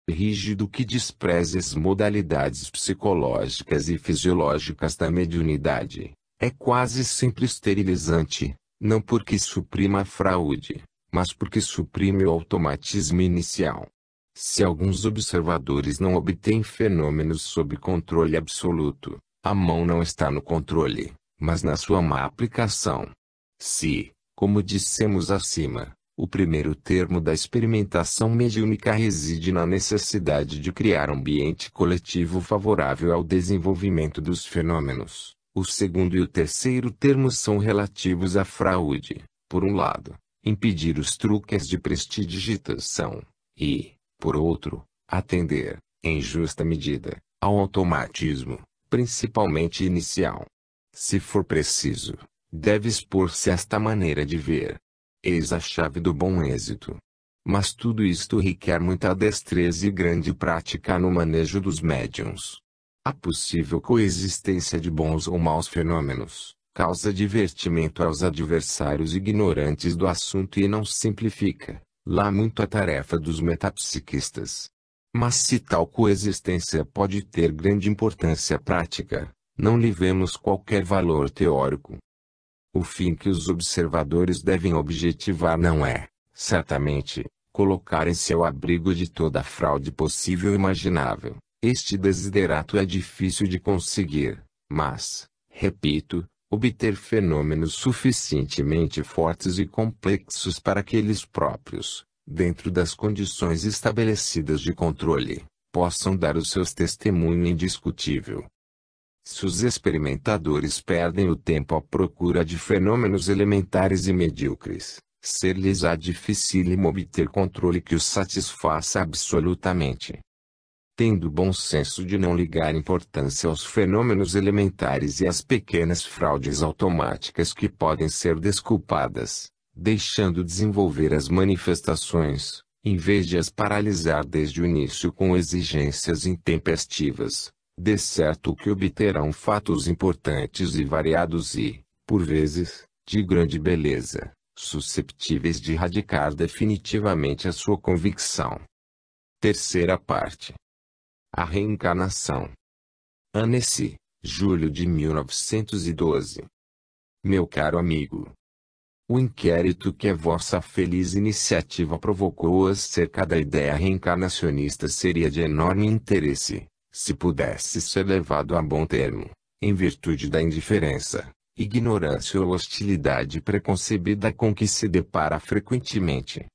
rígido que despreze as modalidades psicológicas e fisiológicas da mediunidade, é quase sempre esterilizante, não porque suprima a fraude, mas porque suprime o automatismo inicial. Se alguns observadores não obtêm fenômenos sob controle absoluto, a mão não está no controle, mas na sua má aplicação. Se, como dissemos acima, o primeiro termo da experimentação mediúnica reside na necessidade de criar um ambiente coletivo favorável ao desenvolvimento dos fenômenos, o segundo e o terceiro termos são relativos à fraude, por um lado, impedir os truques de prestidigitação, e, por outro, atender, em justa medida, ao automatismo, principalmente inicial. Se for preciso, deve expor-se esta maneira de ver. Eis a chave do bom êxito. Mas tudo isto requer muita destreza e grande prática no manejo dos médiuns. A possível coexistência de bons ou maus fenômenos causa divertimento aos adversários ignorantes do assunto e não simplifica, lá muito a tarefa dos metapsiquistas. Mas se tal coexistência pode ter grande importância prática, não lhe vemos qualquer valor teórico. O fim que os observadores devem objetivar não é, certamente, colocarem-se ao abrigo de toda a fraude possível e imaginável. Este desiderato é difícil de conseguir, mas, repito, obter fenômenos suficientemente fortes e complexos para que eles próprios, dentro das condições estabelecidas de controle, possam dar os seus testemunho indiscutível. Se os experimentadores perdem o tempo à procura de fenômenos elementares e medíocres, ser-lhes-á dificílimo obter controle que os satisfaça absolutamente. Tendo o bom senso de não ligar importância aos fenômenos elementares e às pequenas fraudes automáticas que podem ser desculpadas, deixando desenvolver as manifestações, em vez de as paralisar desde o início com exigências intempestivas, de certo que obterão fatos importantes e variados e, por vezes, de grande beleza, susceptíveis de radicar definitivamente a sua convicção. Terceira parte. A reencarnação. Annecy, julho de 1912. Meu caro amigo, o inquérito que a vossa feliz iniciativa provocou acerca da ideia reencarnacionista seria de enorme interesse, se pudesse ser levado a bom termo, em virtude da indiferença, ignorância ou hostilidade preconcebida com que se depara frequentemente.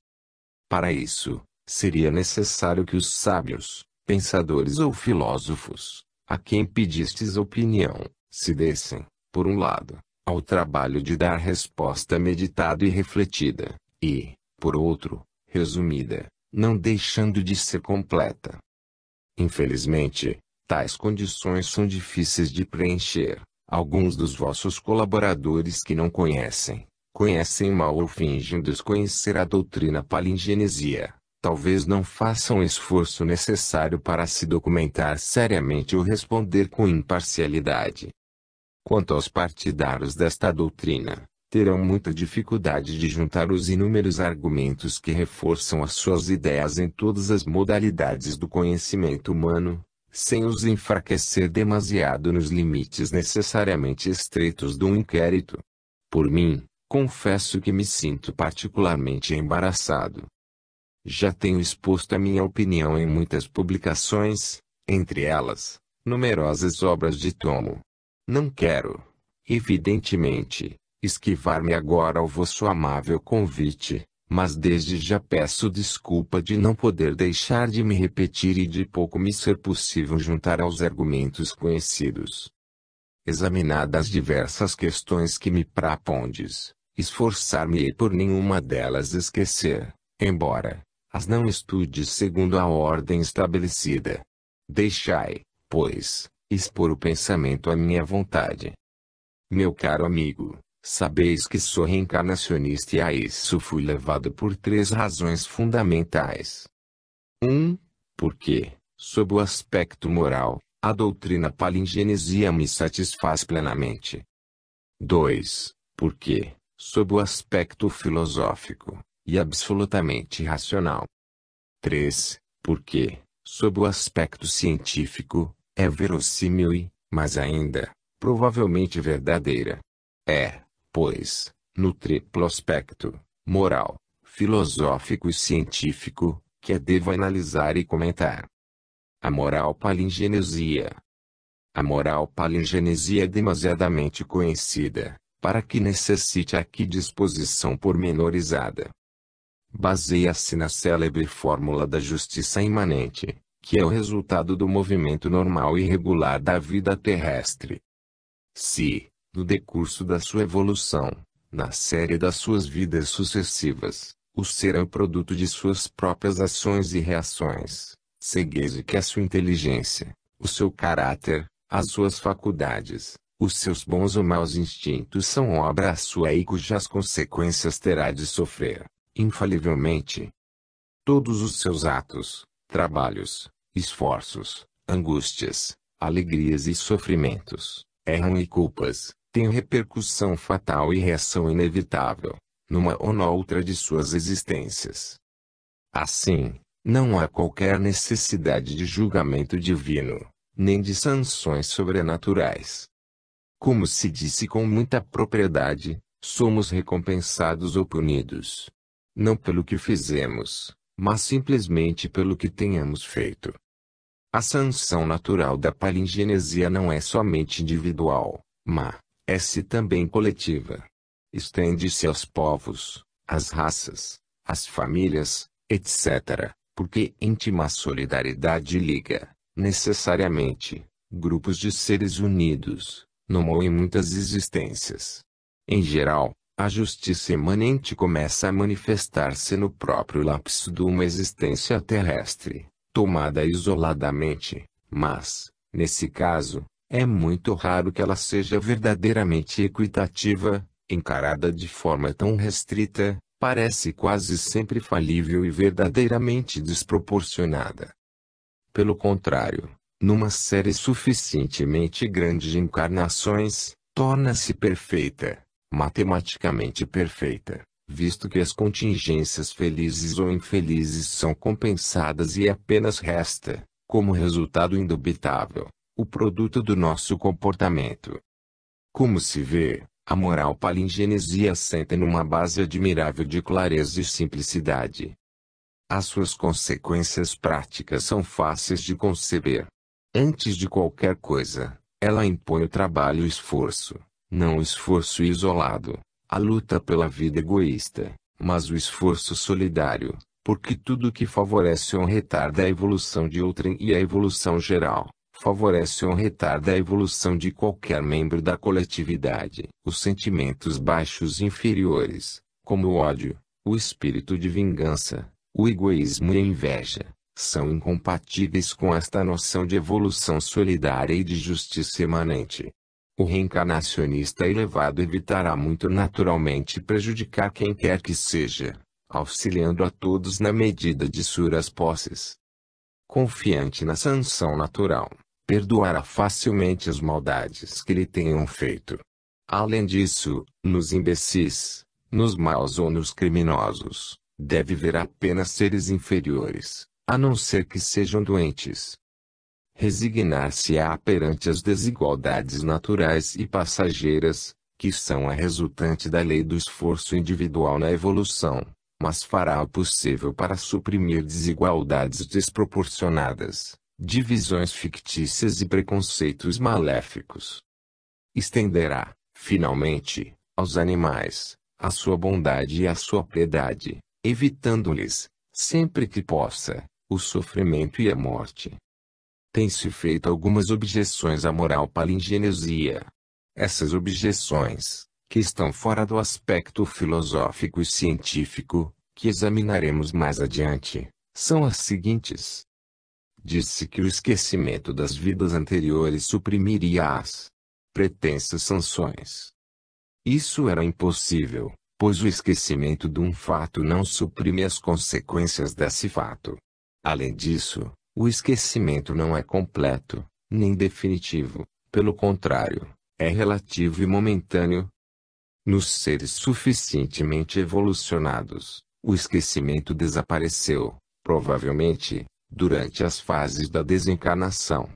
Para isso, seria necessário que os sábios, pensadores ou filósofos, a quem pedistes opinião, se dessem, por um lado, ao trabalho de dar resposta meditada e refletida, e, por outro, resumida, não deixando de ser completa. Infelizmente, tais condições são difíceis de preencher. Alguns dos vossos colaboradores que não conhecem mal ou fingem desconhecer a doutrina palingenesia, talvez não façam o esforço necessário para se documentar seriamente ou responder com imparcialidade. Quanto aos partidários desta doutrina, terão muita dificuldade de juntar os inúmeros argumentos que reforçam as suas ideias em todas as modalidades do conhecimento humano, sem os enfraquecer demasiado nos limites necessariamente estreitos do inquérito. Por mim, confesso que me sinto particularmente embaraçado. Já tenho exposto a minha opinião em muitas publicações, entre elas, numerosas obras de tomo. Não quero, evidentemente, esquivar-me agora ao vosso amável convite, mas desde já peço desculpa de não poder deixar de me repetir e de pouco me ser possível juntar aos argumentos conhecidos. Examinadas diversas questões que me prapondes, esforçar-me-ei por nenhuma delas esquecer, embora as não estude segundo a ordem estabelecida. Deixai, pois, expor o pensamento à minha vontade. Meu caro amigo, sabeis que sou reencarnacionista e a isso fui levado por 3 razões fundamentais. 1. Porque, sob o aspecto moral, a doutrina palingenesia me satisfaz plenamente. 2. Porque, sob o aspecto filosófico, e absolutamente racional. 3. Porque, Sob o aspecto científico, é verossímil e, mais ainda, provavelmente verdadeira. É, pois, no triplo aspecto, moral, filosófico e científico, que devo analisar e comentar. A moral palingenesia. A moral palingenesia é demasiadamente conhecida, para que necessite aqui de exposição pormenorizada. Baseia-se na célebre fórmula da justiça imanente, que é o resultado do movimento normal e regular da vida terrestre. Se, no decurso da sua evolução, na série das suas vidas sucessivas, o ser é o produto de suas próprias ações e reações, segueis que a sua inteligência, o seu caráter, as suas faculdades, os seus bons ou maus instintos são obra sua e cujas consequências terá de sofrer, infalivelmente. Todos os seus atos, trabalhos, esforços, angústias, alegrias e sofrimentos, erram e culpas, têm repercussão fatal e reação inevitável, numa ou noutra de suas existências. Assim, não há qualquer necessidade de julgamento divino, nem de sanções sobrenaturais. Como se disse com muita propriedade, somos recompensados ou punidos. Não pelo que fizemos, mas simplesmente pelo que tenhamos feito. A sanção natural da palingenesia não é somente individual, mas é-se também coletiva. Estende-se aos povos, às raças, às famílias, etc., porque íntima solidariedade liga, necessariamente, grupos de seres unidos, numa ou em muitas existências. Em geral, a justiça imanente começa a manifestar-se no próprio lapso de uma existência terrestre, tomada isoladamente, mas, nesse caso, é muito raro que ela seja verdadeiramente equitativa, encarada de forma tão restrita, parece quase sempre falível e verdadeiramente desproporcionada. Pelo contrário, numa série suficientemente grande de encarnações, torna-se perfeita, matematicamente perfeita, visto que as contingências felizes ou infelizes são compensadas e apenas resta, como resultado indubitável, o produto do nosso comportamento. Como se vê, a moral palingenesia assenta numa base admirável de clareza e simplicidade. As suas consequências práticas são fáceis de conceber. Antes de qualquer coisa, ela impõe o trabalho e o esforço, não o esforço isolado, a luta pela vida egoísta, mas o esforço solidário, porque tudo que favorece ou retarda a evolução de outrem e a evolução geral, favorece ou retarda a evolução de qualquer membro da coletividade. Os sentimentos baixos e inferiores, como o ódio, o espírito de vingança, o egoísmo e a inveja, são incompatíveis com esta noção de evolução solidária e de justiça imanente. O reencarnacionista elevado evitará muito naturalmente prejudicar quem quer que seja, auxiliando a todos na medida de suas posses. Confiante na sanção natural, perdoará facilmente as maldades que lhe tenham feito. Além disso, nos imbecis, nos maus ou nos criminosos, deve ver apenas seres inferiores, a não ser que sejam doentes. Resignar-se-á perante as desigualdades naturais e passageiras, que são a resultante da lei do esforço individual na evolução, mas fará o possível para suprimir desigualdades desproporcionadas, divisões fictícias e preconceitos maléficos. Estenderá, finalmente, aos animais, a sua bondade e a sua piedade, evitando-lhes, sempre que possa, o sofrimento e a morte. Tem-se feito algumas objeções à moral palingenesia. Essas objeções, que estão fora do aspecto filosófico e científico, que examinaremos mais adiante, são as seguintes. Diz-se que o esquecimento das vidas anteriores suprimiria as pretensas sanções. Isso era impossível, pois o esquecimento de um fato não suprime as consequências desse fato. Além disso, o esquecimento não é completo, nem definitivo, pelo contrário, é relativo e momentâneo. Nos seres suficientemente evolucionados, o esquecimento desapareceu, provavelmente, durante as fases da desencarnação.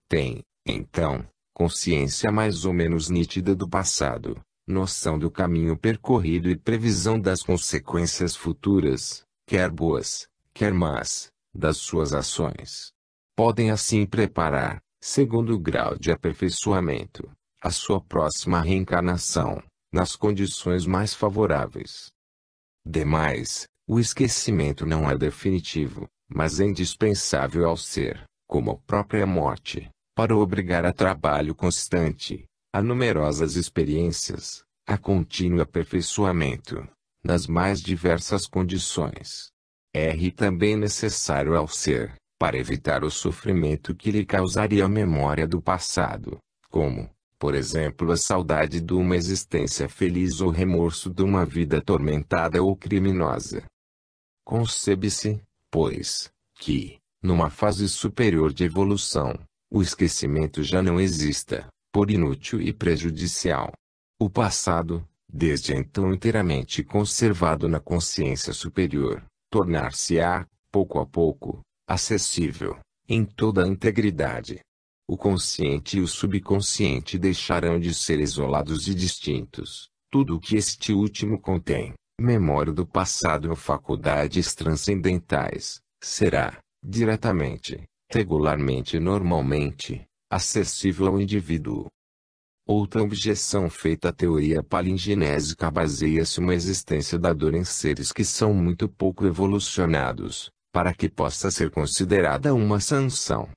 Tem, então, consciência mais ou menos nítida do passado, noção do caminho percorrido e previsão das consequências futuras, quer boas, quer más, das suas ações. Podem assim preparar, segundo o grau de aperfeiçoamento, a sua próxima reencarnação, nas condições mais favoráveis. Demais, o esquecimento não é definitivo, mas é indispensável ao ser, como a própria morte, para o obrigar a trabalho constante, a numerosas experiências, a contínuo aperfeiçoamento, nas mais diversas condições. É também necessário ao ser, para evitar o sofrimento que lhe causaria a memória do passado, como, por exemplo, a saudade de uma existência feliz ou remorso de uma vida atormentada ou criminosa. Concebe-se, pois, que, numa fase superior de evolução, o esquecimento já não exista, por inútil e prejudicial. O passado, desde então inteiramente conservado na consciência superior, tornar-se-á, pouco a pouco, acessível, em toda a integridade. O consciente e o subconsciente deixarão de ser isolados e distintos. Tudo o que este último contém, memória do passado ou faculdades transcendentais, será, diretamente, regularmente e normalmente, acessível ao indivíduo. Outra objeção feita à teoria palingenésica baseia-se uma existência da dor em seres que são muito pouco evolucionados, para que possa ser considerada uma sanção.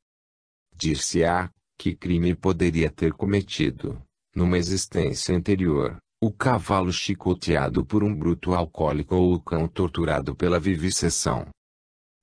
Dir-se-á, que crime poderia ter cometido, numa existência anterior, o cavalo chicoteado por um bruto alcoólico ou o cão torturado pela viviseção.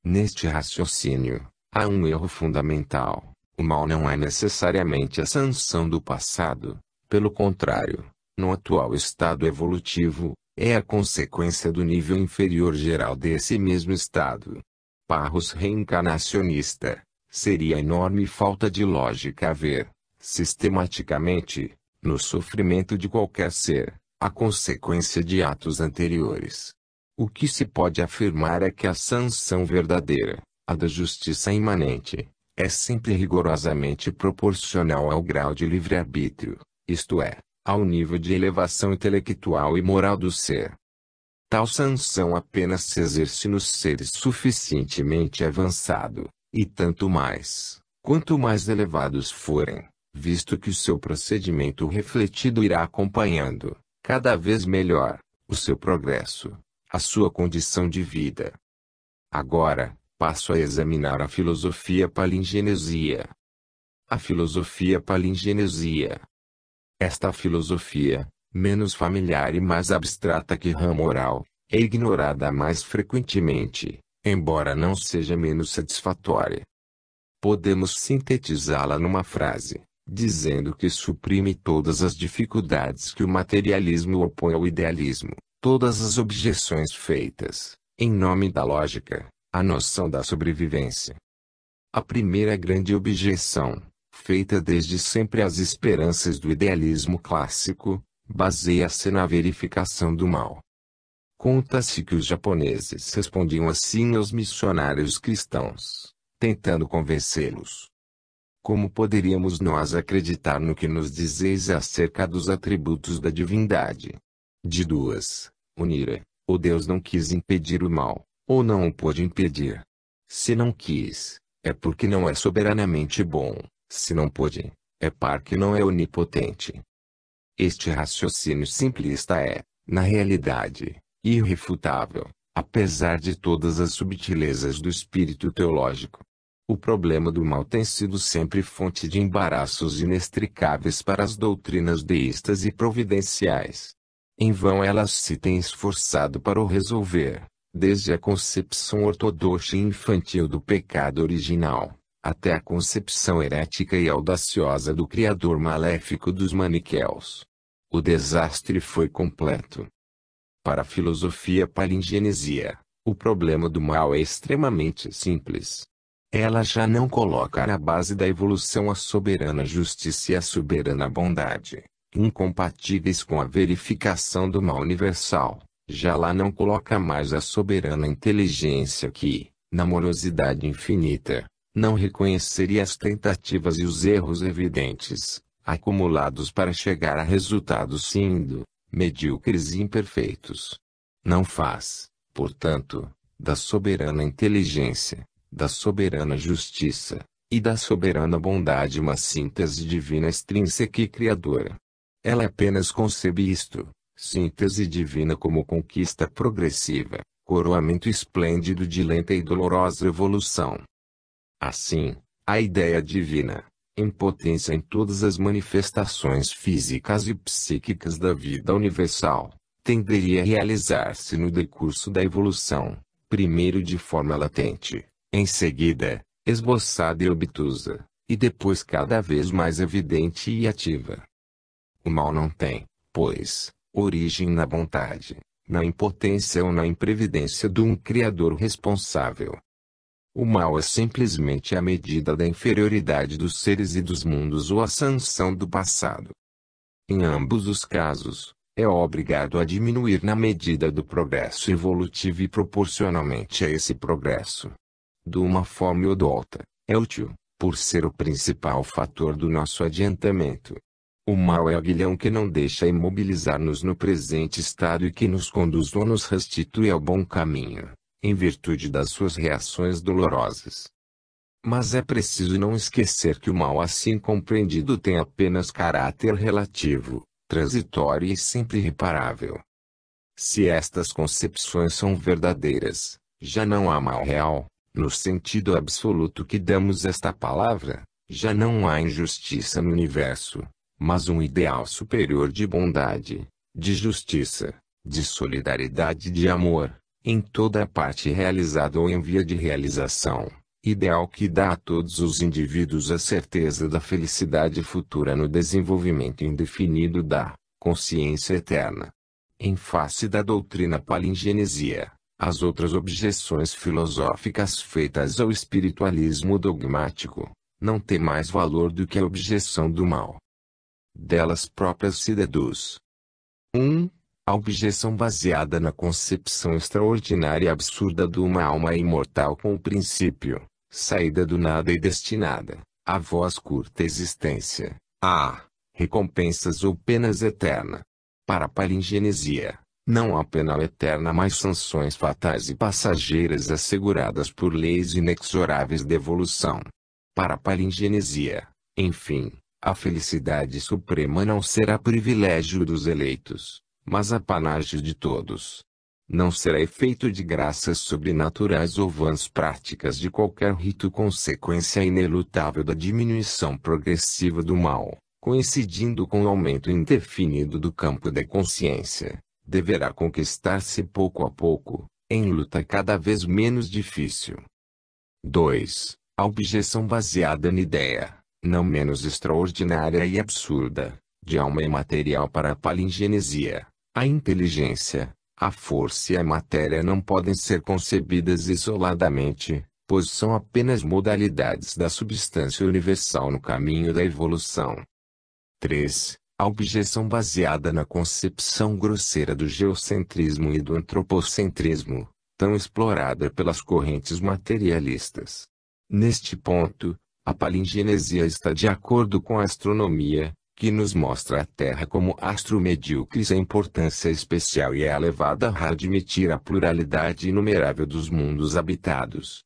Neste raciocínio, há um erro fundamental. O mal não é necessariamente a sanção do passado, pelo contrário, no atual estado evolutivo, é a consequência do nível inferior geral desse mesmo estado. Parros reencarnacionista, seria enorme falta de lógica haver, sistematicamente, no sofrimento de qualquer ser, a consequência de atos anteriores. O que se pode afirmar é que a sanção verdadeira, a da justiça imanente, é sempre rigorosamente proporcional ao grau de livre-arbítrio, isto é, ao nível de elevação intelectual e moral do ser. Tal sanção apenas se exerce nos seres suficientemente avançado, e tanto mais, quanto mais elevados forem, visto que o seu procedimento refletido irá acompanhando, cada vez melhor, o seu progresso, a sua condição de vida. Agora, passo a examinar a filosofia palingenesia. A filosofia palingenesia. Esta filosofia, menos familiar e mais abstrata que ramo oral, é ignorada mais frequentemente, embora não seja menos satisfatória. Podemos sintetizá-la numa frase, dizendo que suprime todas as dificuldades que o materialismo opõe ao idealismo, todas as objeções feitas, em nome da lógica, à noção da sobrevivência. A primeira grande objeção, feita desde sempre às esperanças do idealismo clássico, baseia-se na verificação do mal. Conta-se que os japoneses respondiam assim aos missionários cristãos, tentando convencê-los. Como poderíamos nós acreditar no que nos dizeis acerca dos atributos da divindade? De duas, unira, ou Deus não quis impedir o mal, ou não o pôde impedir. Se não quis, é porque não é soberanamente bom, se não pôde, é porque não é onipotente. Este raciocínio simplista é, na realidade, irrefutável, apesar de todas as subtilezas do espírito teológico. O problema do mal tem sido sempre fonte de embaraços inextricáveis para as doutrinas deístas e providenciais. Em vão elas se têm esforçado para o resolver, desde a concepção ortodoxa e infantil do pecado original, até a concepção herética e audaciosa do Criador maléfico dos maniqueus. O desastre foi completo. Para a filosofia palingenesia, o problema do mal é extremamente simples. Ela já não coloca na base da evolução a soberana justiça e a soberana bondade, incompatíveis com a verificação do mal universal. Já lá não coloca mais a soberana inteligência que, na morosidade infinita, não reconheceria as tentativas e os erros evidentes, acumulados para chegar a resultados sendo medíocres e imperfeitos. Não faz, portanto, da soberana inteligência, da soberana justiça, e da soberana bondade uma síntese divina extrínseca e criadora. Ela apenas concebe isto, síntese divina como conquista progressiva, coroamento esplêndido de lenta e dolorosa evolução. Assim, a ideia divina, em potência em todas as manifestações físicas e psíquicas da vida universal, tenderia a realizar-se no decurso da evolução, primeiro de forma latente, em seguida, esboçada e obtusa, e depois cada vez mais evidente e ativa. O mal não tem, pois, origem na vontade, na impotência ou na imprevidência de um Criador responsável. O mal é simplesmente a medida da inferioridade dos seres e dos mundos ou a sanção do passado. Em ambos os casos, é obrigado a diminuir na medida do progresso evolutivo e proporcionalmente a esse progresso. De uma forma ou de outra, é útil, por ser o principal fator do nosso adiantamento. O mal é o aguilhão que não deixa imobilizar-nos no presente estado e que nos conduz ou nos restitui ao bom caminho, em virtude das suas reações dolorosas. Mas é preciso não esquecer que o mal assim compreendido tem apenas caráter relativo, transitório e sempre irreparável. Se estas concepções são verdadeiras, já não há mal real, no sentido absoluto que damos esta palavra, já não há injustiça no universo, mas um ideal superior de bondade, de justiça, de solidariedade e de amor, em toda a parte realizada ou em via de realização, ideal que dá a todos os indivíduos a certeza da felicidade futura no desenvolvimento indefinido da consciência eterna. Em face da doutrina palingenesia, as outras objeções filosóficas feitas ao espiritualismo dogmático, não têm mais valor do que a objeção do mal. Delas próprias se deduz. 1. A objeção baseada na concepção extraordinária e absurda de uma alma imortal com o princípio, saída do nada e destinada, à voz curta existência, a recompensas ou penas eterna. Para a palingenesia, não há pena eterna mas sanções fatais e passageiras asseguradas por leis inexoráveis de evolução. Para a palingenesia, enfim, a felicidade suprema não será privilégio dos eleitos, mas apanágio de todos. Não será efeito de graças sobrenaturais ou vãs práticas de qualquer rito consequência inelutável da diminuição progressiva do mal, coincidindo com o aumento indefinido do campo da consciência, deverá conquistar-se pouco a pouco, em luta cada vez menos difícil. 2. A objeção baseada na ideia, não menos extraordinária e absurda, de alma imaterial para a palingenesia. A inteligência, a força e a matéria não podem ser concebidas isoladamente, pois são apenas modalidades da substância universal no caminho da evolução. 3. A objeção baseada na concepção grosseira do geocentrismo e do antropocentrismo, tão explorada pelas correntes materialistas. Neste ponto, a palingenesia está de acordo com a astronomia, que nos mostra a Terra como astro medíocre sem importância especial e é levada a admitir a pluralidade inumerável dos mundos habitados.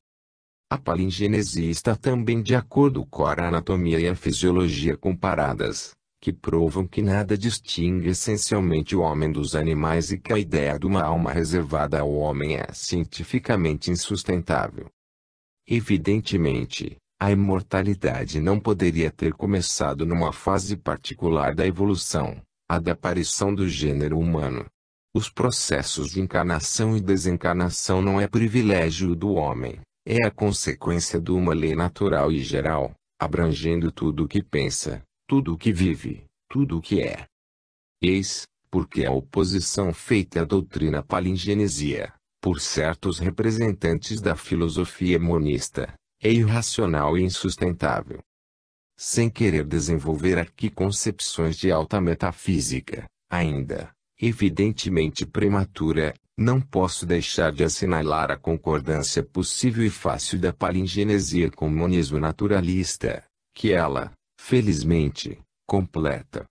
A palingenesia está também de acordo com a anatomia e a fisiologia comparadas, que provam que nada distingue essencialmente o homem dos animais e que a ideia de uma alma reservada ao homem é cientificamente insustentável. Evidentemente, a imortalidade não poderia ter começado numa fase particular da evolução, a da aparição do gênero humano. Os processos de encarnação e desencarnação não é privilégio do homem, é a consequência de uma lei natural e geral, abrangendo tudo o que pensa, tudo o que vive, tudo o que é. Eis, porque a oposição feita à doutrina palingenesia, por certos representantes da filosofia monista, é irracional e insustentável. Sem querer desenvolver aqui concepções de alta metafísica, ainda, evidentemente prematura, Não posso deixar de assinalar a concordância possível e fácil da palingenesia com o monismo naturalista, que ela, felizmente, completa.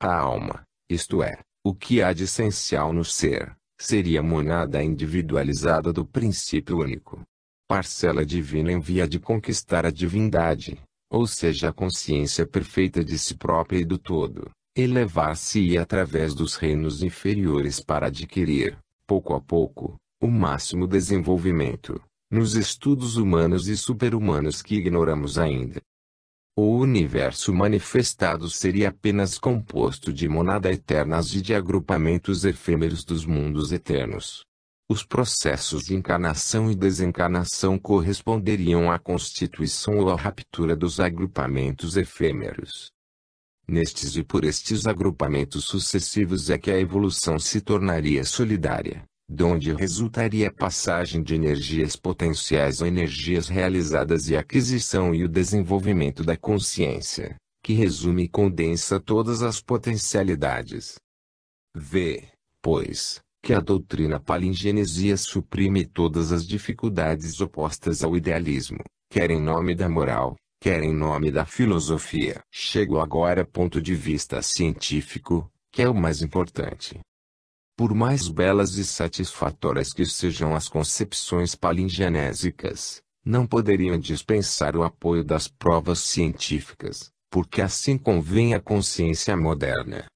A alma, isto é, o que há de essencial no ser, seria a monada individualizada do princípio único. Parcela divina em via de conquistar a divindade, ou seja a consciência perfeita de si própria e do todo, elevar-se-ia através dos reinos inferiores para adquirir, pouco a pouco, o máximo desenvolvimento, nos estudos humanos e super-humanos que ignoramos ainda. O universo manifestado seria apenas composto de monada eternas e de agrupamentos efêmeros dos mundos eternos. Os processos de encarnação e desencarnação corresponderiam à constituição ou à raptura dos agrupamentos efêmeros. Nestes e por estes agrupamentos sucessivos é que a evolução se tornaria solidária, donde resultaria a passagem de energias potenciais a energias realizadas e a aquisição e o desenvolvimento da consciência, que resume e condensa todas as potencialidades. Vê, pois, que a doutrina palingenesia suprime todas as dificuldades opostas ao idealismo, quer em nome da moral, quer em nome da filosofia. Chego agora ao ponto de vista científico, que é o mais importante. Por mais belas e satisfatórias que sejam as concepções palingenésicas, não poderiam dispensar o apoio das provas científicas, porque assim convém à consciência moderna.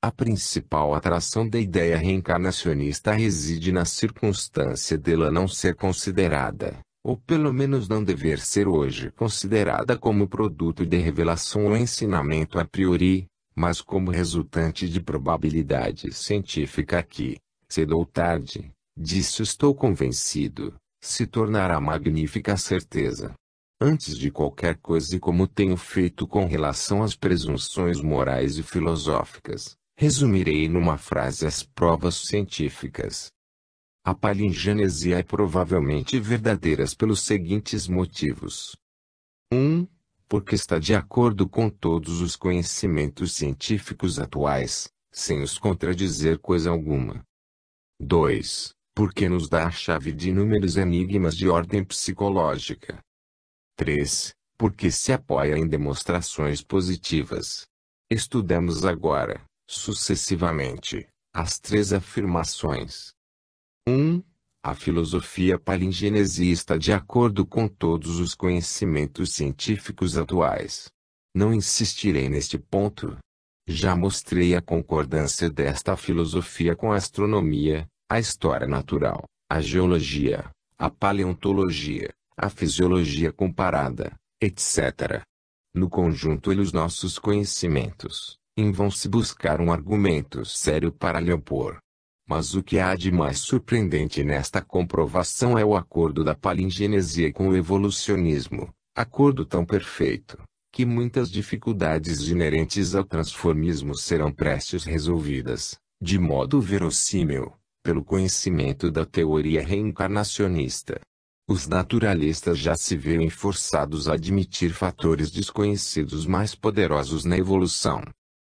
A principal atração da ideia reencarnacionista reside na circunstância dela não ser considerada, ou pelo menos não dever ser hoje considerada como produto de revelação ou ensinamento a priori, mas como resultante de probabilidade científica que, cedo ou tarde, disso estou convencido, se tornará magnífica certeza. Antes de qualquer coisa e como tenho feito com relação às presunções morais e filosóficas, resumirei numa frase as provas científicas. A palingenesia é provavelmente verdadeira pelos seguintes motivos. 1. Porque está de acordo com todos os conhecimentos científicos atuais, sem os contradizer coisa alguma. 2. Porque nos dá a chave de inúmeros enigmas de ordem psicológica. 3. Porque se apoia em demonstrações positivas. Estudemos agora, sucessivamente, as três afirmações. 1. A filosofia palingenesia está de acordo com todos os conhecimentos científicos atuais. Não insistirei neste ponto. Já mostrei a concordância desta filosofia com a astronomia, a história natural, a geologia, a paleontologia, a fisiologia comparada, etc. No conjunto e os nossos conhecimentos, vão-se buscar um argumento sério para lhe opor. Mas o que há de mais surpreendente nesta comprovação é o acordo da palingenesia com o evolucionismo, acordo tão perfeito, que muitas dificuldades inerentes ao transformismo serão prestes resolvidas, de modo verossímil, pelo conhecimento da teoria reencarnacionista. Os naturalistas já se veem forçados a admitir fatores desconhecidos mais poderosos na evolução.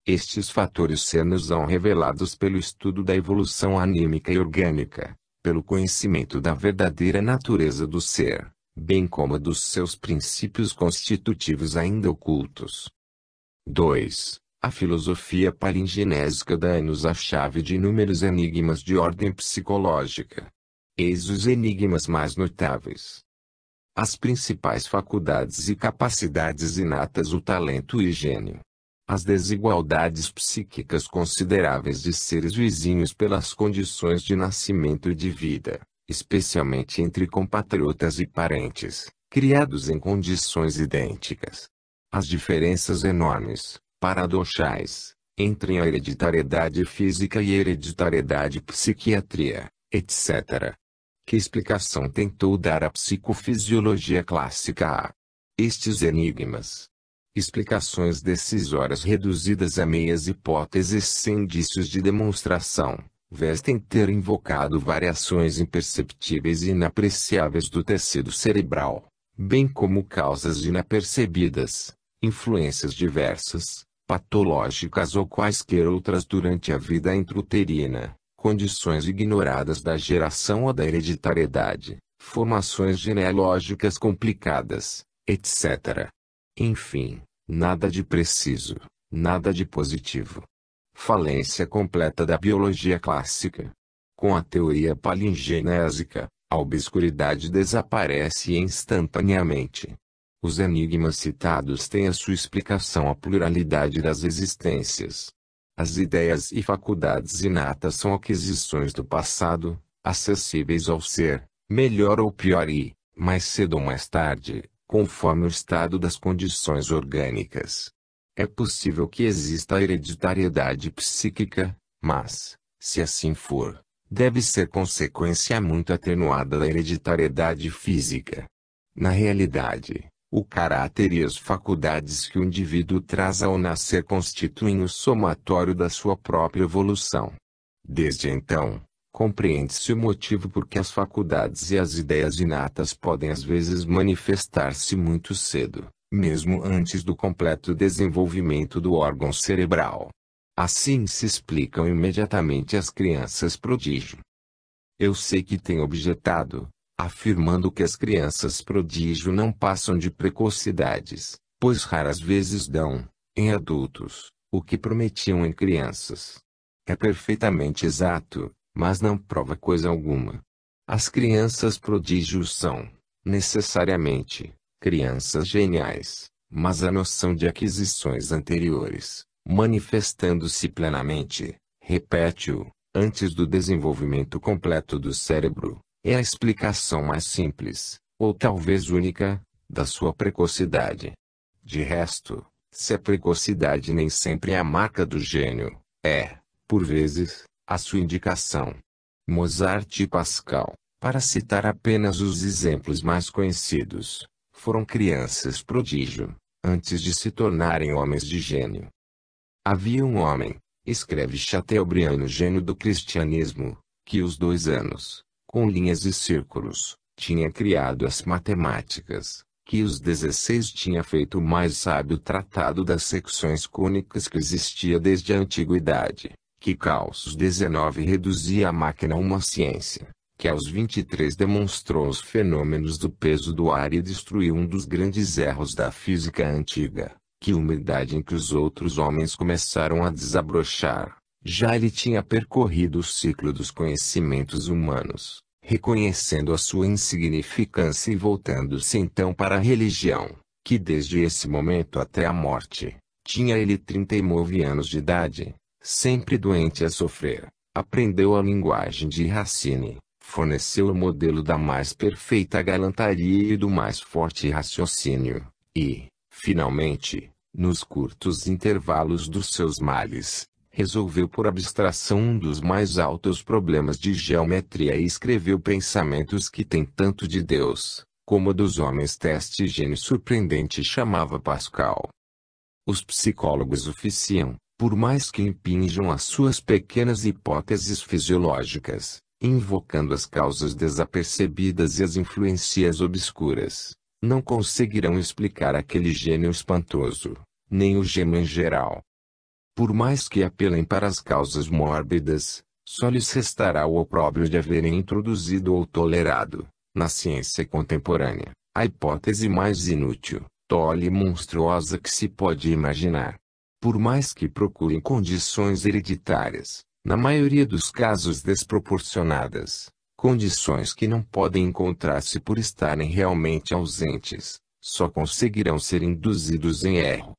Estes fatores ser-nos-ão revelados pelo estudo da evolução anímica e orgânica, pelo conhecimento da verdadeira natureza do ser, bem como dos seus princípios constitutivos ainda ocultos. 2. A filosofia palingenésica dá-nos a chave de inúmeros enigmas de ordem psicológica. Eis os enigmas mais notáveis. As principais faculdades e capacidades inatas, o talento e gênio. As desigualdades psíquicas consideráveis de seres vizinhos pelas condições de nascimento e de vida, especialmente entre compatriotas e parentes, criados em condições idênticas. As diferenças enormes, paradoxais, entre a hereditariedade física e a hereditariedade psiquiatria, etc. Que explicação tentou dar a psicofisiologia clássica a estes enigmas? Explicações decisórias reduzidas a meias hipóteses sem indícios de demonstração, vestem ter invocado variações imperceptíveis e inapreciáveis do tecido cerebral, bem como causas inapercebidas, influências diversas, patológicas ou quaisquer outras durante a vida intrauterina, condições ignoradas da geração ou da hereditariedade, formações genealógicas complicadas, etc. Enfim, nada de preciso, nada de positivo. Falência completa da biologia clássica. Com a teoria palingenésica, a obscuridade desaparece instantaneamente. Os enigmas citados têm a sua explicação à pluralidade das existências. As ideias e faculdades inatas são aquisições do passado, acessíveis ao ser, melhor ou pior e, mais cedo ou mais tarde, conforme o estado das condições orgânicas. É possível que exista a hereditariedade psíquica, mas, se assim for, deve ser consequência muito atenuada da hereditariedade física. Na realidade, o caráter e as faculdades que o indivíduo traz ao nascer constituem o somatório da sua própria evolução. Desde então, compreende-se o motivo por que as faculdades e as ideias inatas podem às vezes manifestar-se muito cedo, mesmo antes do completo desenvolvimento do órgão cerebral. Assim se explicam imediatamente as crianças prodígio. Eu sei que tem objetado, afirmando que as crianças prodígio não passam de precocidades, pois raras vezes dão, em adultos, o que prometiam em crianças. É perfeitamente exato, mas não prova coisa alguma. As crianças prodígios são, necessariamente, crianças geniais, mas a noção de aquisições anteriores, manifestando-se plenamente, repete-o, antes do desenvolvimento completo do cérebro, é a explicação mais simples, ou talvez única, da sua precocidade. De resto, se a precocidade nem sempre é a marca do gênio, é, por vezes, a sua indicação. Mozart e Pascal, para citar apenas os exemplos mais conhecidos, foram crianças prodígio, antes de se tornarem homens de gênio. Havia um homem, escreve Chateaubriand no Gênio do Cristianismo, que aos 2 anos, com linhas e círculos, tinha criado as matemáticas, que aos 16 tinha feito o mais sábio tratado das secções cônicas que existia desde a antiguidade, que aos 19 reduzia a máquina a uma ciência, que aos 23 demonstrou os fenômenos do peso do ar e destruiu um dos grandes erros da física antiga, que humildade em que os outros homens começaram a desabrochar. Já ele tinha percorrido o ciclo dos conhecimentos humanos, reconhecendo a sua insignificância e voltando-se então para a religião, que desde esse momento até a morte, tinha ele 39 anos de idade, sempre doente a sofrer, aprendeu a linguagem de Racine, forneceu o modelo da mais perfeita galantaria e do mais forte raciocínio, e, finalmente, nos curtos intervalos dos seus males, resolveu por abstração um dos mais altos problemas de geometria e escreveu pensamentos que têm tanto de Deus, como dos homens. Este gênio surpreendente chamava Pascal. Os psicólogos oficiam, por mais que impinjam as suas pequenas hipóteses fisiológicas, invocando as causas desapercebidas e as influências obscuras, não conseguirão explicar aquele gênio espantoso, nem o gênio em geral. Por mais que apelem para as causas mórbidas, só lhes restará o opróbrio de haverem introduzido ou tolerado, na ciência contemporânea, a hipótese mais inútil, tole e monstruosa que se pode imaginar. Por mais que procurem condições hereditárias, na maioria dos casos desproporcionadas, condições que não podem encontrar-se por estarem realmente ausentes, só conseguirão ser induzidos em erro.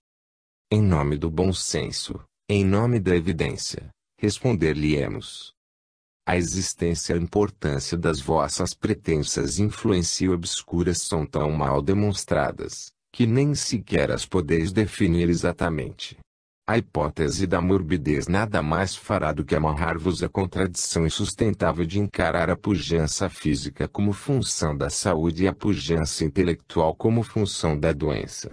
Em nome do bom senso, em nome da evidência, responder-lhe-emos. A existência e a importância das vossas pretensas influências obscuras são tão mal demonstradas, que nem sequer as podeis definir exatamente. A hipótese da morbidez nada mais fará do que amarrar-vos à contradição insustentável de encarar a pujança física como função da saúde e a pujança intelectual como função da doença.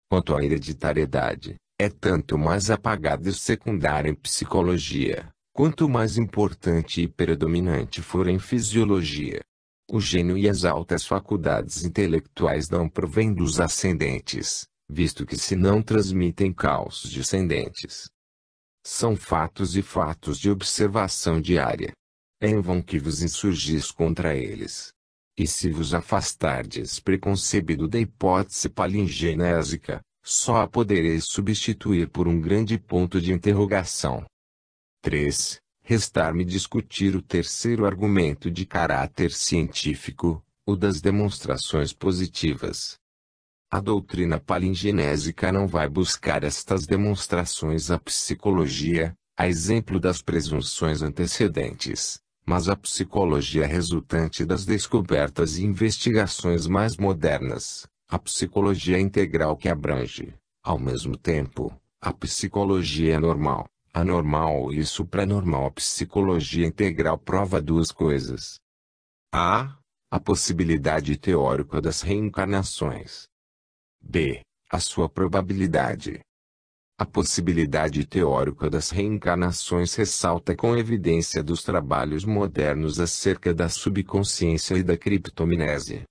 Quanto à hereditariedade, é tanto mais apagada e secundária em psicologia, quanto mais importante e predominante for em fisiologia. O gênio e as altas faculdades intelectuais não provêm dos ascendentes, visto que se não transmitem causas descendentes. São fatos e fatos de observação diária. É em vão que vos insurgis contra eles. E se vos afastardes preconcebido da hipótese palingenésica, só a podereis substituir por um grande ponto de interrogação. 3. Restar-me discutir o terceiro argumento de caráter científico, o das demonstrações positivas. A doutrina palingenésica não vai buscar estas demonstrações à psicologia, a exemplo das presunções antecedentes, mas a psicologia resultante das descobertas e investigações mais modernas, a psicologia integral que abrange, ao mesmo tempo, a psicologia normal, anormal e supranormal. A psicologia integral prova duas coisas. A possibilidade teórica das reencarnações. B. A sua probabilidade. A possibilidade teórica das reencarnações ressalta com evidência dos trabalhos modernos acerca da subconsciência e da criptomnésia.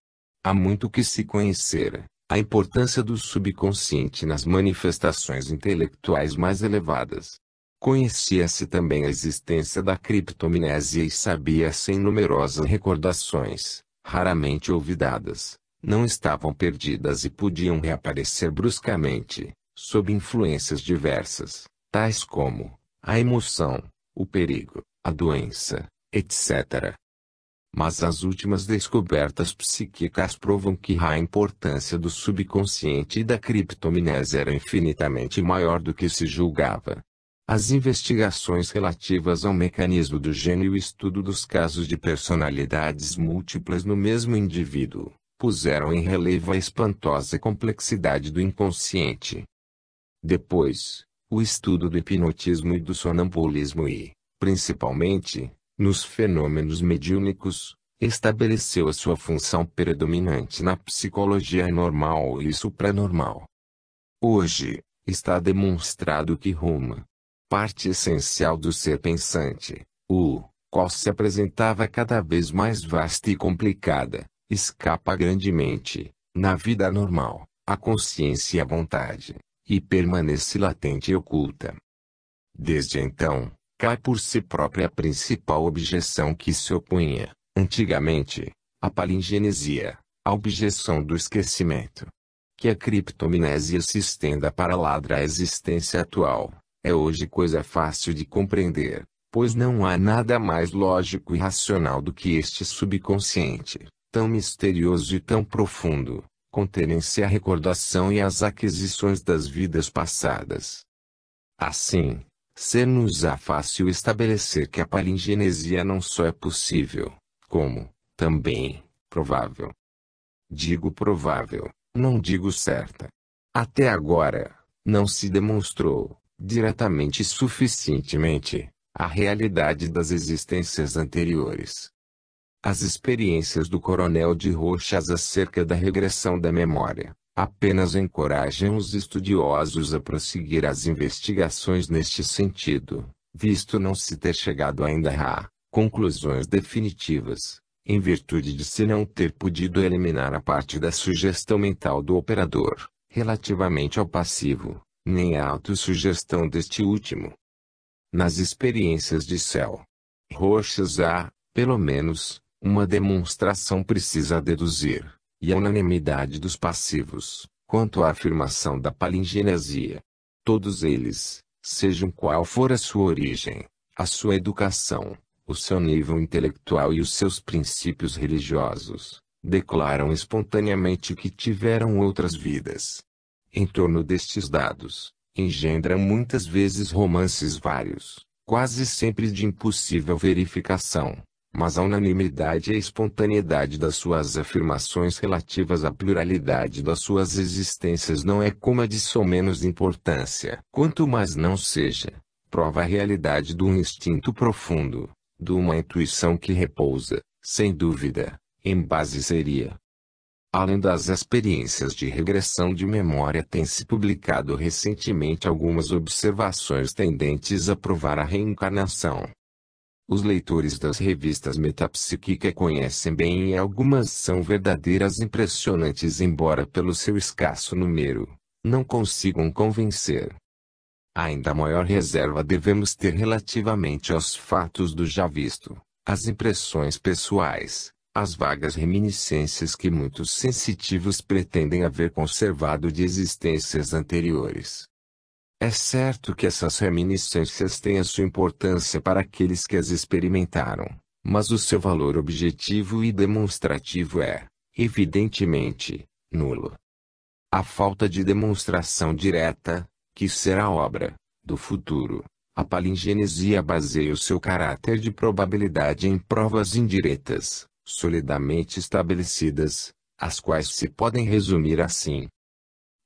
Há muito que se conhecer. A importância do subconsciente nas manifestações intelectuais mais elevadas. Conhecia-se também a existência da criptomnésia e sabia-se em numerosas recordações, raramente olvidadas, não estavam perdidas e podiam reaparecer bruscamente, sob influências diversas, tais como a emoção, o perigo, a doença, etc. Mas as últimas descobertas psíquicas provam que a importância do subconsciente e da criptomnésia era infinitamente maior do que se julgava. As investigações relativas ao mecanismo do gênio e o estudo dos casos de personalidades múltiplas no mesmo indivíduo, puseram em relevo a espantosa complexidade do inconsciente. Depois, o estudo do hipnotismo e do sonambulismo e, principalmente, nos fenômenos mediúnicos, estabeleceu a sua função predominante na psicologia normal e supranormal. Hoje, está demonstrado que Roma, parte essencial do ser pensante, o qual se apresentava cada vez mais vasta e complicada, escapa grandemente, na vida normal, à consciência e à vontade, e permanece latente e oculta. Desde então, cai por si própria a principal objeção que se opunha, antigamente, à palingenesia, a objeção do esquecimento. Que a criptomnésia se estenda para lá da existência atual, é hoje coisa fácil de compreender, pois não há nada mais lógico e racional do que este subconsciente, tão misterioso e tão profundo, conter-se a recordação e as aquisições das vidas passadas. Assim, ser-nos-á fácil estabelecer que a palingenesia não só é possível, como, também, provável. Digo provável, não digo certa. Até agora, não se demonstrou, diretamente e suficientemente, a realidade das existências anteriores. As experiências do Coronel de Rochas acerca da regressão da memória, apenas encorajam os estudiosos a prosseguir as investigações neste sentido, visto não se ter chegado ainda a conclusões definitivas, em virtude de se não ter podido eliminar a parte da sugestão mental do operador, relativamente ao passivo, nem a autossugestão deste último. Nas experiências de Céu Rochas há, pelo menos, uma demonstração precisa deduzir, e a unanimidade dos passivos, quanto à afirmação da palingenesia. Todos eles, sejam qual for a sua origem, a sua educação, o seu nível intelectual e os seus princípios religiosos, declaram espontaneamente que tiveram outras vidas. Em torno destes dados, engendram muitas vezes romances vários, quase sempre de impossível verificação, mas a unanimidade e a espontaneidade das suas afirmações relativas à pluralidade das suas existências não é como a de menos importância. Quanto mais não seja, prova a realidade de um instinto profundo, de uma intuição que repousa, sem dúvida, em base seria. Além das experiências de regressão de memória, tem-se publicado recentemente algumas observações tendentes a provar a reencarnação. Os leitores das revistas Metapsíquica conhecem bem e algumas são verdadeiras impressionantes, embora pelo seu escasso número, não consigam convencer. Ainda maior ressalva devemos ter relativamente aos fatos do já visto, as impressões pessoais, as vagas reminiscências que muitos sensitivos pretendem haver conservado de existências anteriores. É certo que essas reminiscências têm a sua importância para aqueles que as experimentaram, mas o seu valor objetivo e demonstrativo é, evidentemente, nulo. A falta de demonstração direta, que será obra do futuro, a palingenesia baseia o seu caráter de probabilidade em provas indiretas, solidamente estabelecidas, as quais se podem resumir assim.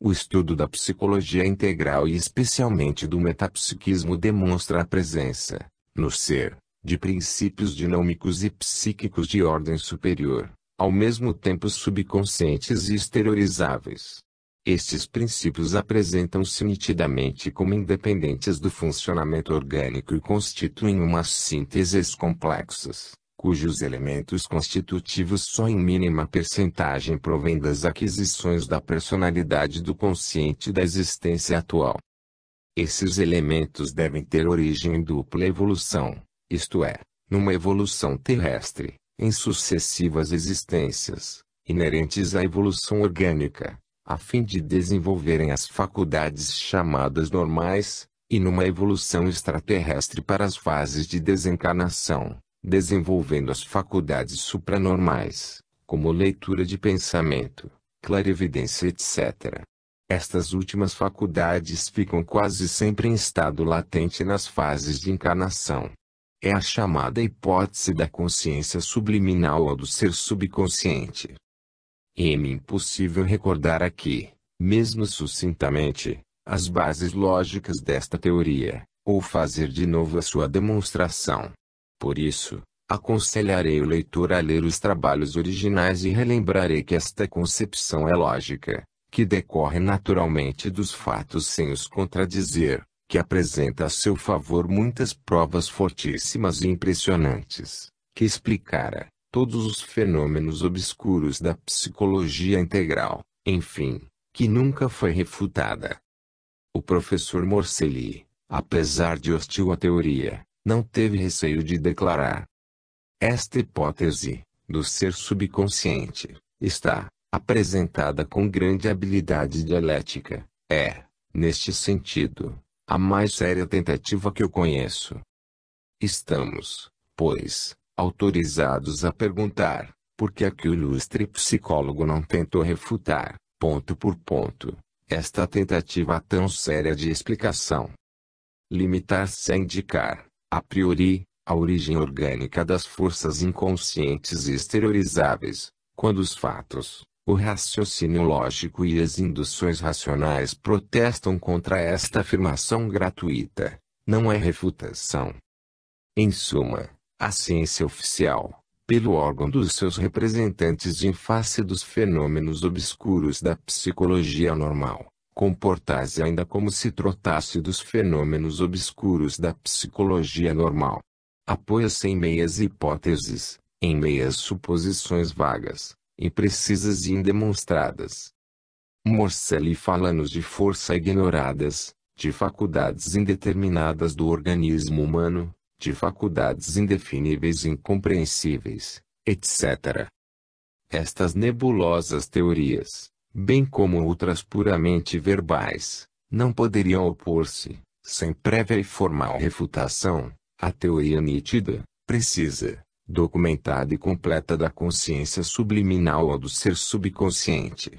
O estudo da psicologia integral e especialmente do metapsiquismo demonstra a presença, no ser, de princípios dinâmicos e psíquicos de ordem superior, ao mesmo tempo subconscientes e exteriorizáveis. Estes princípios apresentam-se nitidamente como independentes do funcionamento orgânico e constituem umas sínteses complexas, cujos elementos constitutivos só em mínima percentagem provêm das aquisições da personalidade do consciente da existência atual. Esses elementos devem ter origem em dupla evolução, isto é, numa evolução terrestre, em sucessivas existências, inerentes à evolução orgânica, a fim de desenvolverem as faculdades chamadas normais, e numa evolução extraterrestre para as fases de desencarnação, desenvolvendo as faculdades supranormais, como leitura de pensamento, clarividência etc. Estas últimas faculdades ficam quase sempre em estado latente nas fases de encarnação. É a chamada hipótese da consciência subliminal ou do ser subconsciente. É-me impossível recordar aqui, mesmo sucintamente, as bases lógicas desta teoria, ou fazer de novo a sua demonstração. Por isso, aconselharei o leitor a ler os trabalhos originais e relembrarei que esta concepção é lógica, que decorre naturalmente dos fatos sem os contradizer, que apresenta a seu favor muitas provas fortíssimas e impressionantes, que explicara todos os fenômenos obscuros da psicologia integral, enfim, que nunca foi refutada. O professor Morcelli, apesar de hostil à teoria, não teve receio de declarar: esta hipótese, do ser subconsciente, está apresentada com grande habilidade dialética, neste sentido, a mais séria tentativa que eu conheço. Estamos, pois, autorizados a perguntar, por que é que o ilustre psicólogo não tentou refutar, ponto por ponto, esta tentativa tão séria de explicação? Limitar-se a indicar, a priori, a origem orgânica das forças inconscientes e exteriorizáveis, quando os fatos, o raciocínio lógico e as induções racionais protestam contra esta afirmação gratuita, não é refutação. Em suma, a ciência oficial, pelo órgão dos seus representantes em face dos fenômenos obscuros da psicologia normal, comportar-se ainda como se tratasse dos fenômenos obscuros da psicologia normal. Apoia-se em meias hipóteses, em meias suposições vagas, imprecisas e indemonstradas. Morcelli fala-nos de força ignoradas, de faculdades indeterminadas do organismo humano, de faculdades indefiníveis e incompreensíveis, etc. Estas nebulosas teorias, bem como outras puramente verbais, não poderiam opor-se, sem prévia e formal refutação, à teoria nítida, precisa, documentada e completa da consciência subliminal ou do ser subconsciente.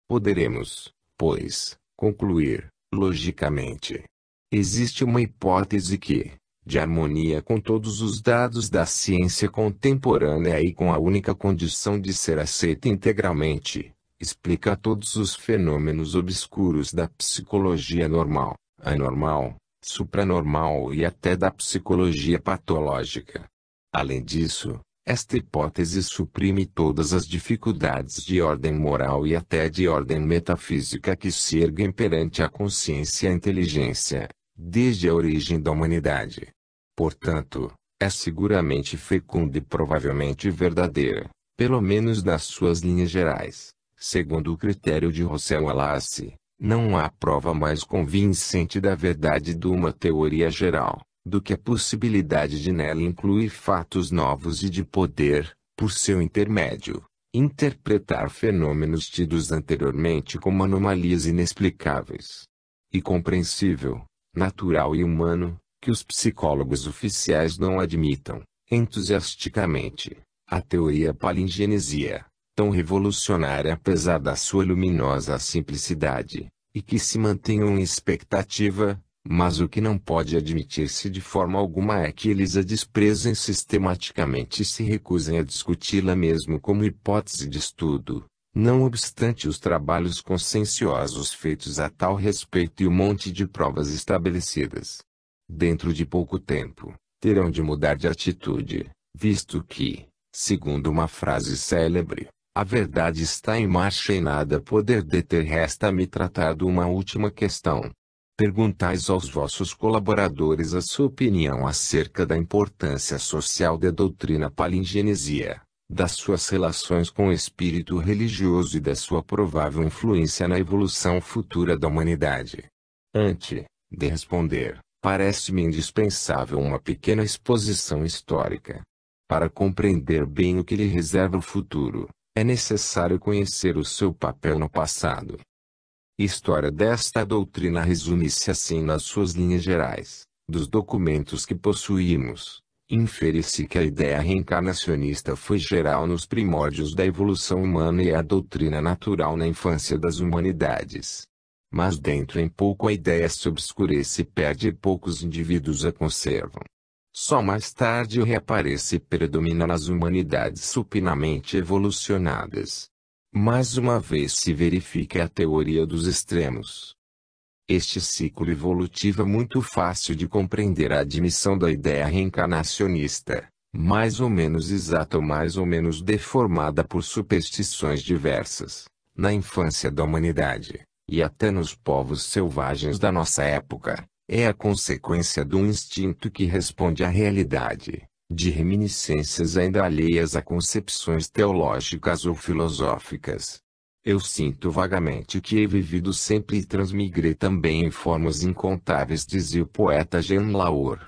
Poderemos, pois, concluir, logicamente. Existe uma hipótese que, de harmonia com todos os dados da ciência contemporânea e com a única condição de ser aceita integralmente, explica todos os fenômenos obscuros da psicologia normal, anormal, supranormal e até da psicologia patológica. Além disso, esta hipótese suprime todas as dificuldades de ordem moral e até de ordem metafísica que se erguem perante a consciência e a inteligência, desde a origem da humanidade. Portanto, é seguramente fecunda e provavelmente verdadeira, pelo menos nas suas linhas gerais, segundo o critério de Rousseau Wallace, Não há prova mais convincente da verdade de uma teoria geral, do que a possibilidade de nela incluir fatos novos e de poder, por seu intermédio, interpretar fenômenos tidos anteriormente como anomalias inexplicáveis. E compreensível, natural e humano, que os psicólogos oficiais não admitam, entusiasticamente, a teoria palingenesia, tão revolucionária apesar da sua luminosa simplicidade, e que se mantenham em expectativa, mas o que não pode admitir-se de forma alguma é que eles a desprezem sistematicamente e se recusem a discuti-la mesmo como hipótese de estudo, não obstante os trabalhos conscienciosos feitos a tal respeito e o monte de provas estabelecidas. Dentro de pouco tempo, terão de mudar de atitude, visto que, segundo uma frase célebre, a verdade está em marcha e nada poder deter. Resta-me tratar de uma última questão. Perguntais aos vossos colaboradores a sua opinião acerca da importância social da doutrina palingenesia, das suas relações com o espírito religioso e da sua provável influência na evolução futura da humanidade. Antes de responder, parece-me indispensável uma pequena exposição histórica. Para compreender bem o que lhe reserva o futuro, é necessário conhecer o seu papel no passado. História desta doutrina resume-se assim nas suas linhas gerais. Dos documentos que possuímos, infere-se que a ideia reencarnacionista foi geral nos primórdios da evolução humana e a doutrina natural na infância das humanidades. Mas dentro em pouco a ideia se obscurece e perde e poucos indivíduos a conservam. Só mais tarde reaparece e predomina nas humanidades supinamente evolucionadas. Mais uma vez se verifica a teoria dos extremos. Este ciclo evolutivo é muito fácil de compreender a admissão da ideia reencarnacionista, mais ou menos exata ou mais ou menos deformada por superstições diversas, na infância da humanidade, e até nos povos selvagens da nossa época. É a consequência de um instinto que responde à realidade, de reminiscências ainda alheias a concepções teológicas ou filosóficas. Eu sinto vagamente que he vivido sempre e transmigrei também em formas incontáveis, dizia o poeta Jean Laur.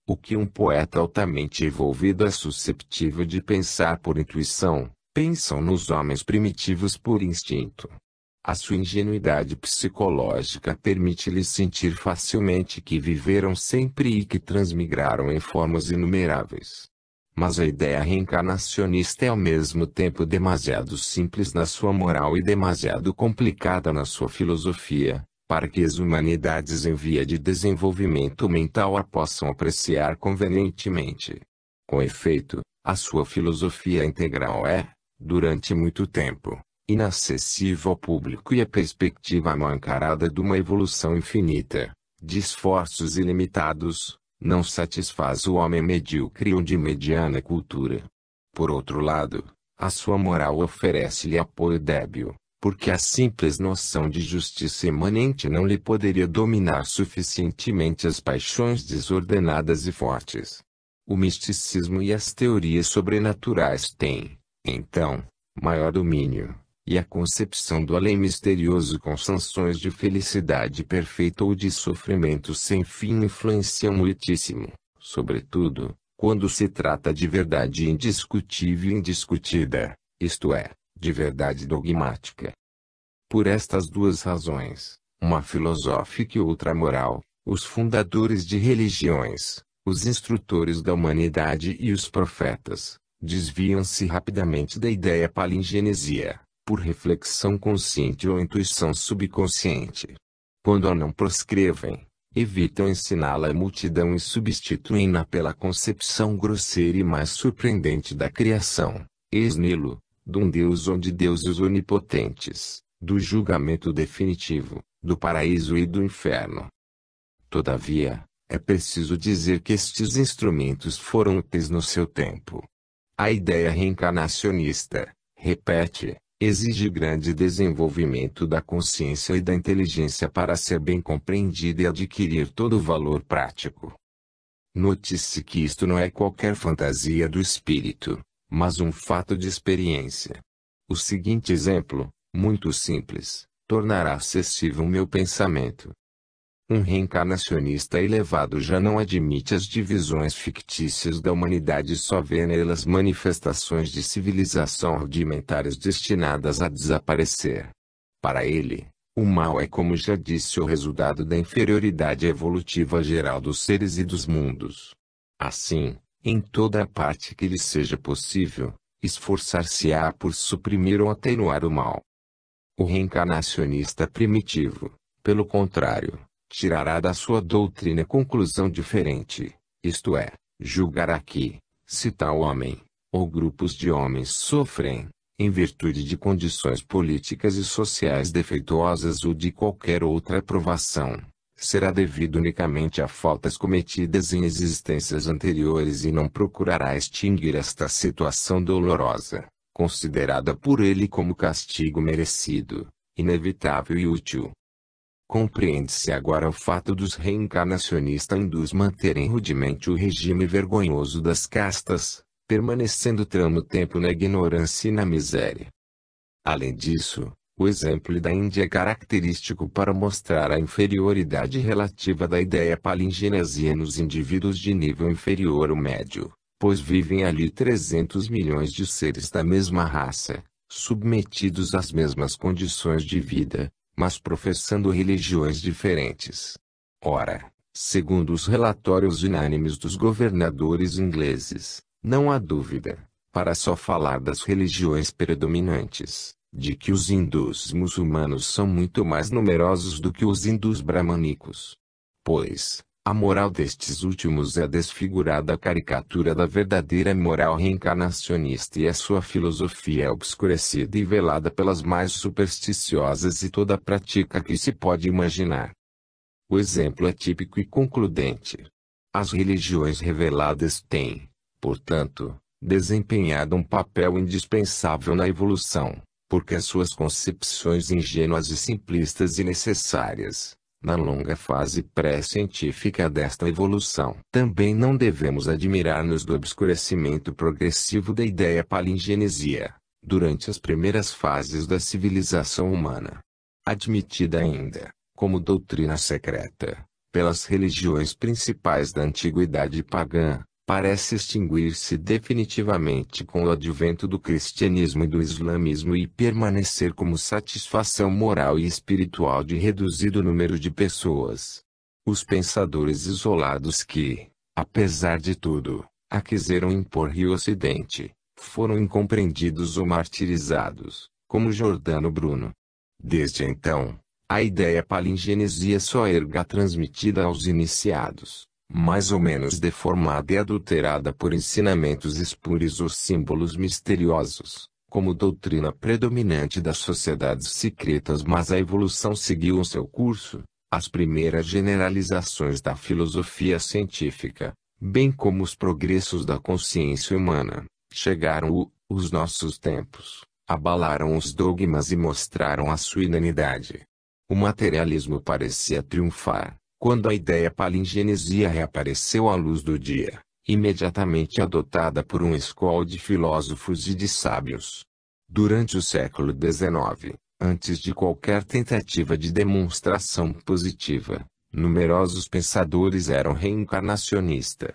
O que um poeta altamente envolvido é susceptível de pensar por intuição, pensam nos homens primitivos por instinto. A sua ingenuidade psicológica permite-lhes sentir facilmente que viveram sempre e que transmigraram em formas inumeráveis. Mas a ideia reencarnacionista é ao mesmo tempo demasiado simples na sua moral e demasiado complicada na sua filosofia, para que as humanidades em via de desenvolvimento mental a possam apreciar convenientemente. Com efeito, a sua filosofia integral é, durante muito tempo, inacessível ao público e a perspectiva mal encarada de uma evolução infinita, de esforços ilimitados, não satisfaz o homem medíocre ou de mediana cultura. Por outro lado, a sua moral oferece-lhe apoio débil, porque a simples noção de justiça imanente não lhe poderia dominar suficientemente as paixões desordenadas e fortes. O misticismo e as teorias sobrenaturais têm, então, maior domínio. E a concepção do além misterioso com sanções de felicidade perfeita ou de sofrimento sem fim influenciam muitíssimo, sobretudo, quando se trata de verdade indiscutível e indiscutida, isto é, de verdade dogmática. Por estas duas razões, uma filosófica e outra moral, os fundadores de religiões, os instrutores da humanidade e os profetas, desviam-se rapidamente da ideia palingenesia, por reflexão consciente ou intuição subconsciente. Quando a não proscrevem, evitam ensiná-la à multidão e substituem-na pela concepção grosseira e mais surpreendente da criação, ex nihilo, de um Deus ou de deuses onipotentes, do julgamento definitivo, do paraíso e do inferno. Todavia, é preciso dizer que estes instrumentos foram úteis no seu tempo. A ideia reencarnacionista, repete, exige grande desenvolvimento da consciência e da inteligência para ser bem compreendida e adquirir todo o valor prático. Note-se que isto não é qualquer fantasia do espírito, mas um fato de experiência. O seguinte exemplo, muito simples, tornará acessível meu pensamento. Um reencarnacionista elevado já não admite as divisões fictícias da humanidade e só vê nelas manifestações de civilização rudimentares destinadas a desaparecer. Para ele, o mal é, como já disse, o resultado da inferioridade evolutiva geral dos seres e dos mundos. Assim, em toda a parte que lhe seja possível, esforçar-se-á por suprimir ou atenuar o mal. O reencarnacionista primitivo, pelo contrário, tirará da sua doutrina conclusão diferente, isto é, julgará que, se tal homem, ou grupos de homens sofrem, em virtude de condições políticas e sociais defeituosas ou de qualquer outra provação, será devido unicamente a faltas cometidas em existências anteriores e não procurará extinguir esta situação dolorosa, considerada por ele como castigo merecido, inevitável e útil. Compreende-se agora o fato dos reencarnacionistas hindus manterem rudemente o regime vergonhoso das castas, permanecendo tramo tempo na ignorância e na miséria. Além disso, o exemplo da Índia é característico para mostrar a inferioridade relativa da ideia palingenesia nos indivíduos de nível inferior ou médio, pois vivem ali 300 milhões de seres da mesma raça, submetidos às mesmas condições de vida, mas professando religiões diferentes. Ora, segundo os relatórios unânimes dos governadores ingleses, não há dúvida, para só falar das religiões predominantes, de que os hindus muçulmanos são muito mais numerosos do que os hindus bramânicos. Pois, a moral destes últimos é a desfigurada caricatura da verdadeira moral reencarnacionista e a sua filosofia é obscurecida e velada pelas mais supersticiosas e toda a prática que se pode imaginar. O exemplo é típico e concludente. As religiões reveladas têm, portanto, desempenhado um papel indispensável na evolução, porque as suas concepções ingênuas e simplistas e necessárias, na longa fase pré-científica desta evolução. Também não devemos admirar-nos do obscurecimento progressivo da ideia palingenesia, durante as primeiras fases da civilização humana. Admitida ainda, como doutrina secreta, pelas religiões principais da antiguidade pagã, parece extinguir-se definitivamente com o advento do cristianismo e do islamismo e permanecer como satisfação moral e espiritual de reduzido número de pessoas. Os pensadores isolados que, apesar de tudo, a quiseram impor o Ocidente, foram incompreendidos ou martirizados, como Giordano Bruno. Desde então, a ideia palingenesia só erga transmitida aos iniciados, mais ou menos deformada e adulterada por ensinamentos espúrios ou símbolos misteriosos, como doutrina predominante das sociedades secretas. Mas a evolução seguiu o seu curso, as primeiras generalizações da filosofia científica, bem como os progressos da consciência humana, chegaram os nossos tempos, abalaram os dogmas e mostraram a sua inanidade. O materialismo parecia triunfar, quando a ideia palingenesia reapareceu à luz do dia, imediatamente adotada por uma escola de filósofos e de sábios. Durante o século XIX, antes de qualquer tentativa de demonstração positiva, numerosos pensadores eram reencarnacionistas.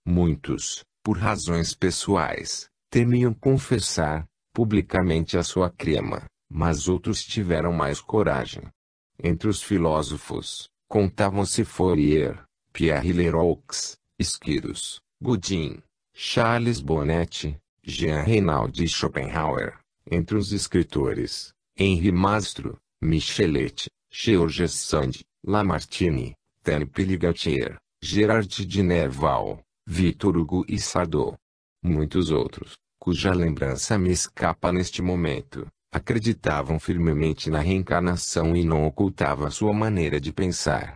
Muitos, por razões pessoais, temiam confessar, publicamente a sua crema, mas outros tiveram mais coragem. Entre os filósofos, contavam-se Fourier, Pierre Leroux, Esquiros, Godin, Charles Bonnet, Jean Reynaud e Schopenhauer. Entre os escritores, Henri Mastro, Michelet, Georges Sand, Lamartine, Temple Ligatier, Gerard de Nerval, Victor Hugo e Sardou. Muitos outros, cuja lembrança me escapa neste momento, acreditavam firmemente na reencarnação e não ocultavam sua maneira de pensar.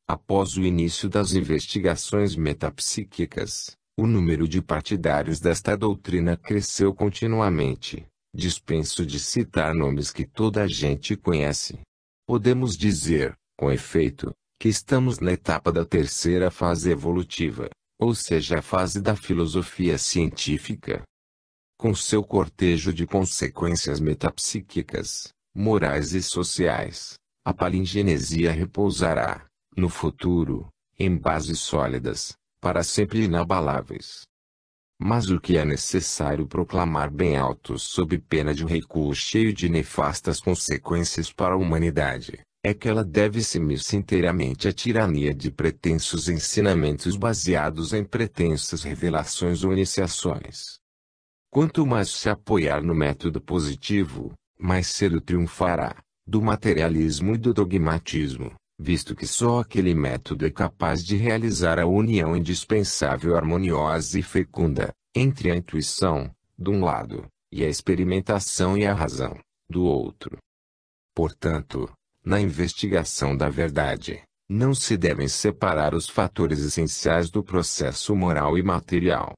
Após o início das investigações metapsíquicas, o número de partidários desta doutrina cresceu continuamente. Dispenso de citar nomes que toda a gente conhece. Podemos dizer, com efeito, que estamos na etapa da terceira fase evolutiva, ou seja, a fase da filosofia científica. Com seu cortejo de consequências metapsíquicas, morais e sociais, a palingenesia repousará, no futuro, em bases sólidas, para sempre inabaláveis. Mas o que é necessário proclamar bem alto sob pena de um recuo cheio de nefastas consequências para a humanidade, é que ela deve cimir-se inteiramente à tirania de pretensos ensinamentos baseados em pretensas revelações ou iniciações. Quanto mais se apoiar no método positivo, mais cedo triunfará, do materialismo e do dogmatismo, visto que só aquele método é capaz de realizar a união indispensável, harmoniosa e fecunda, entre a intuição, de um lado, e a experimentação e a razão, do outro. Portanto, na investigação da verdade, não se devem separar os fatores essenciais do processo moral e material.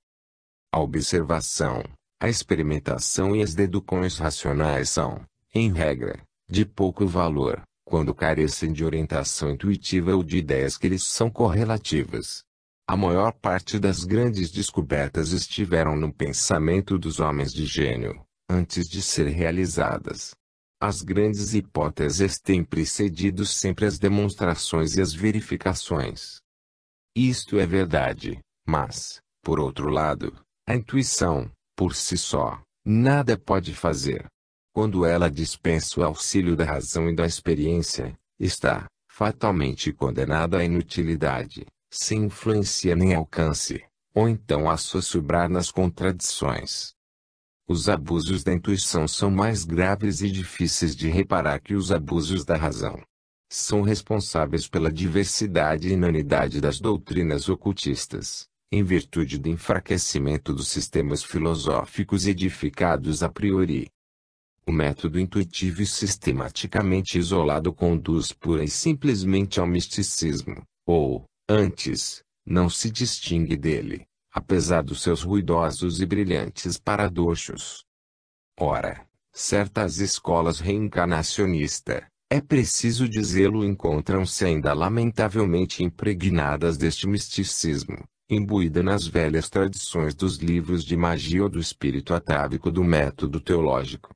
A observação, a experimentação e as deduções racionais são, em regra, de pouco valor, quando carecem de orientação intuitiva ou de ideias que lhes são correlativas. A maior parte das grandes descobertas estiveram no pensamento dos homens de gênio, antes de ser realizadas. As grandes hipóteses têm precedido sempre as demonstrações e as verificações. Isto é verdade, mas, por outro lado, a intuição, por si só, nada pode fazer. Quando ela dispensa o auxílio da razão e da experiência, está, fatalmente condenada à inutilidade, sem influência nem alcance, ou então a sussurrar nas contradições. Os abusos da intuição são mais graves e difíceis de reparar que os abusos da razão. São responsáveis pela diversidade e inanidade das doutrinas ocultistas, em virtude do enfraquecimento dos sistemas filosóficos edificados a priori. O método intuitivo e sistematicamente isolado conduz pura e simplesmente ao misticismo, ou, antes, não se distingue dele, apesar dos seus ruidosos e brilhantes paradoxos. Ora, certas escolas reencarnacionistas, é preciso dizê-lo, encontram-se ainda lamentavelmente impregnadas deste misticismo, imbuída nas velhas tradições dos livros de magia ou do espírito atávico do método teológico.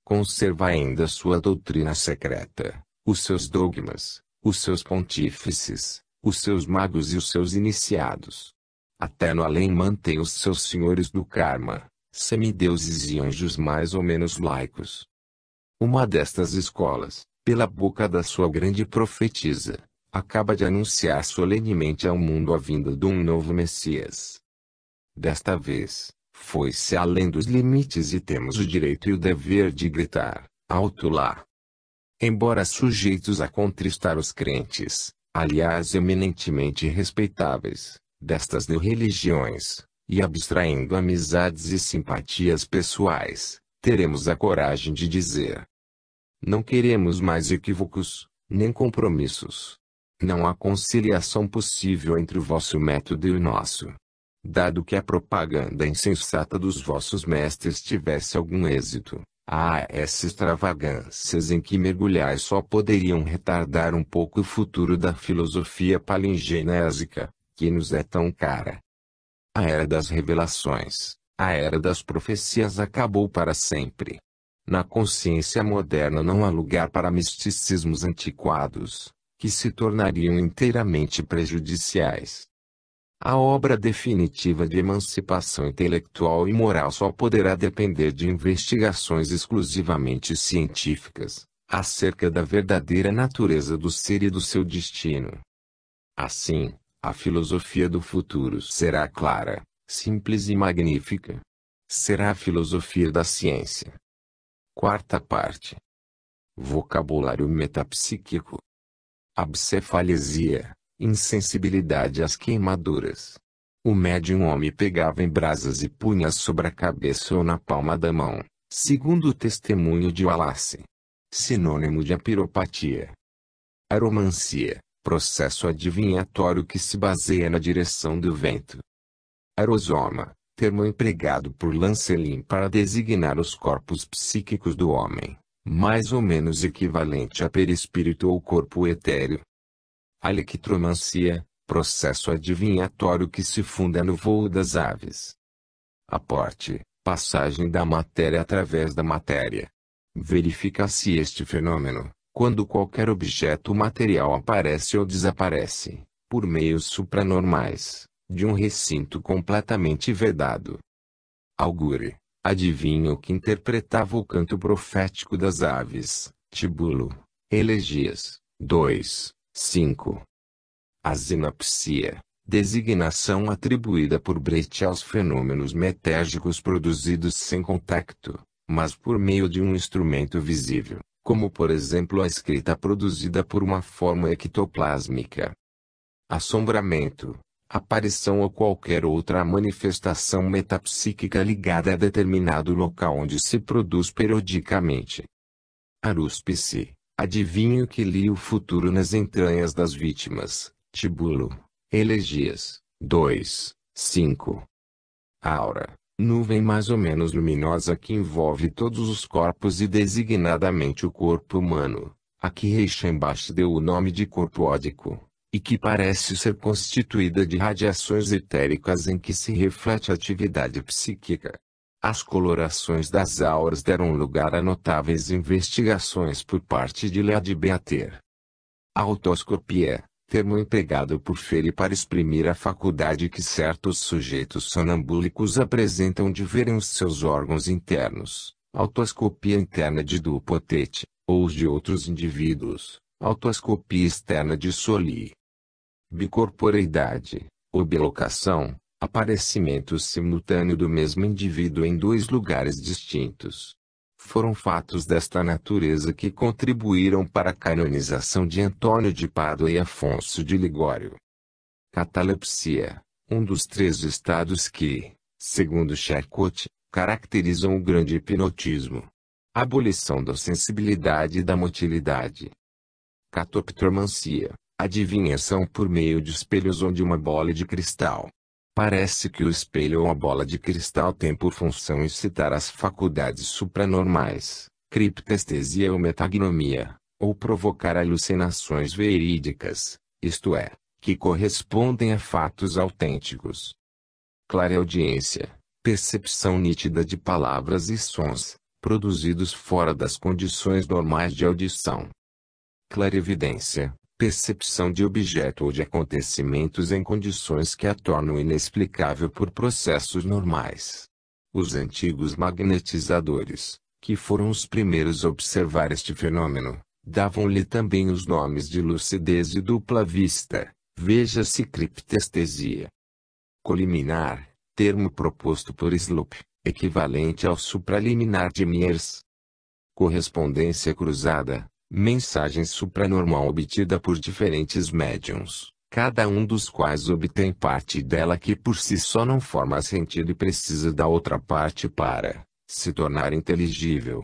Conserva ainda sua doutrina secreta, os seus dogmas, os seus pontífices, os seus magos e os seus iniciados. Até no além mantém os seus senhores do karma, semideuses e anjos mais ou menos laicos. Uma destas escolas, pela boca da sua grande profetisa, acaba de anunciar solenemente ao mundo a vinda de um novo Messias. Desta vez, foi-se além dos limites e temos o direito e o dever de gritar, alto lá. Embora sujeitos a contristar os crentes, aliás eminentemente respeitáveis, destas religiões, e abstraindo amizades e simpatias pessoais, teremos a coragem de dizer: não queremos mais equívocos, nem compromissos. Não há conciliação possível entre o vosso método e o nosso. Dado que a propaganda insensata dos vossos mestres tivesse algum êxito, essas extravagâncias em que mergulhais só poderiam retardar um pouco o futuro da filosofia palingenésica, que nos é tão cara. A era das revelações, a era das profecias acabou para sempre. Na consciência moderna não há lugar para misticismos antiquados, que se tornariam inteiramente prejudiciais. A obra definitiva de emancipação intelectual e moral só poderá depender de investigações exclusivamente científicas, acerca da verdadeira natureza do ser e do seu destino. Assim, a filosofia do futuro será clara, simples e magnífica. Será a filosofia da ciência. Quarta parte. Vocabulário metapsíquico. Abcefalesia. Insensibilidade às queimaduras. O médium homem pegava em brasas e punha sobre a cabeça ou na palma da mão, segundo o testemunho de Wallace. Sinônimo de apiropatia. Aromancia, processo adivinhatório que se baseia na direção do vento. Arosoma, termo empregado por Lancelin para designar os corpos psíquicos do homem, mais ou menos equivalente a perispírito ou corpo etéreo. Alectromancia, processo adivinhatório que se funda no voo das aves. Aporte, passagem da matéria através da matéria. Verifica-se este fenômeno, quando qualquer objeto material aparece ou desaparece, por meios supranormais, de um recinto completamente vedado. Augure, adivinha o que interpretava o canto profético das aves, Tibulo, Elegias, 2, 5. A sinapsia, designação atribuída por Brecht aos fenômenos metérgicos produzidos sem contacto, mas por meio de um instrumento visível, como por exemplo a escrita produzida por uma forma ectoplásmica. Assombramento, aparição ou qualquer outra manifestação metapsíquica ligada a determinado local onde se produz periodicamente. Arúspice, adivinho que lia o futuro nas entranhas das vítimas, Tibulo, Elegias, 2, 5. Aura, nuvem mais ou menos luminosa que envolve todos os corpos e designadamente o corpo humano, a que Reichenbach deu o nome de corpo ódico, e que parece ser constituída de radiações etéricas em que se reflete a atividade psíquica. As colorações das auras deram lugar a notáveis investigações por parte de Lead Beater. Autoscopia, termo empregado por Frege para exprimir a faculdade que certos sujeitos sonambúlicos apresentam de verem os seus órgãos internos, autoscopia interna de Dupotet, ou os de outros indivíduos, autoscopia externa de Soli. Bicorporeidade, ou bilocação, aparecimento simultâneo do mesmo indivíduo em dois lugares distintos. Foram fatos desta natureza que contribuíram para a canonização de Antônio de Pádua e Afonso de Ligório. Catalepsia, um dos três estados que, segundo Charcot, caracterizam o grande hipnotismo. Abolição da sensibilidade e da motilidade. Catoptromancia, adivinhação por meio de espelhos ou de uma bola de cristal. Parece que o espelho ou a bola de cristal tem por função excitar as faculdades supranormais, criptestesia ou metagnomia, ou provocar alucinações verídicas, isto é, que correspondem a fatos autênticos. Clareaudiência, percepção nítida de palavras e sons, produzidos fora das condições normais de audição. Clarividência, percepção de objeto ou de acontecimentos em condições que a tornam inexplicável por processos normais. Os antigos magnetizadores, que foram os primeiros a observar este fenômeno, davam-lhe também os nomes de lucidez e dupla vista, veja-se criptestesia. Coliminar, termo proposto por Sloop, equivalente ao supraliminar de Mears. Correspondência cruzada, mensagem supranormal obtida por diferentes médiums, cada um dos quais obtém parte dela que por si só não forma sentido e precisa da outra parte para se tornar inteligível.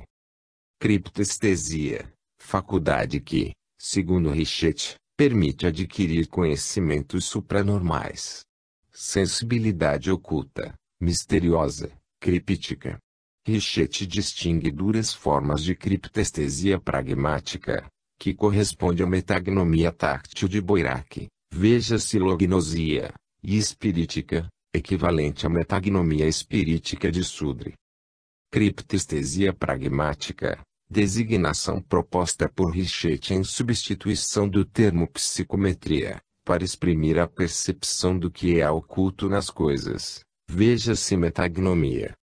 Criptestesia, faculdade que, segundo Richet, permite adquirir conhecimentos supranormais. Sensibilidade oculta, misteriosa, críptica. Richet distingue duras formas de criptestesia pragmática, que corresponde à metagnomia táctil de Boirac, veja-se lognosia, e espirítica, equivalente à metagnomia espirítica de Sudre. Criptestesia pragmática, designação proposta por Richet em substituição do termo psicometria, para exprimir a percepção do que é oculto nas coisas, veja-se metagnomia.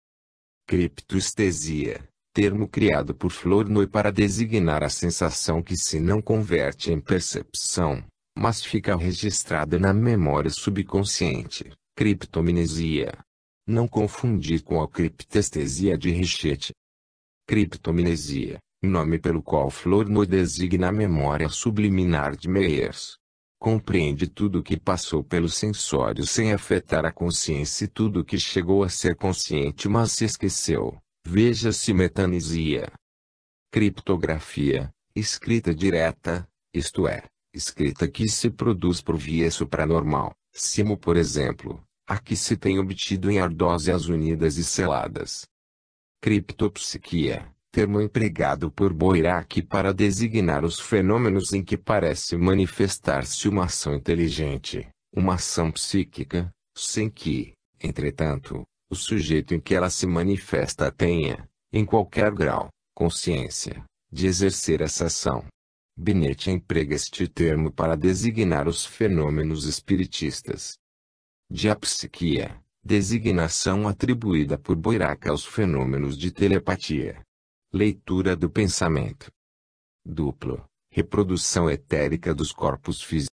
Criptoestesia, termo criado por Flournoy para designar a sensação que se não converte em percepção, mas fica registrada na memória subconsciente, criptomnesia. Não confundir com a criptestesia de Richet. Criptomnesia, nome pelo qual Flournoy designa a memória subliminar de Meyers. Compreende tudo o que passou pelo sensório sem afetar a consciência e tudo o que chegou a ser consciente mas se esqueceu, veja-se metanesia. Criptografia, escrita direta, isto é, escrita que se produz por via supranormal, simo por exemplo, a que se tem obtido em ardósias unidas e seladas. Criptopsiquia, termo empregado por Boirac para designar os fenômenos em que parece manifestar-se uma ação inteligente, uma ação psíquica, sem que, entretanto, o sujeito em que ela se manifesta tenha, em qualquer grau, consciência, de exercer essa ação. Binet emprega este termo para designar os fenômenos espiritistas. Diapsiquia, designação atribuída por Boirac aos fenômenos de telepatia. Leitura do pensamento. Duplo, reprodução etérica dos corpos físicos.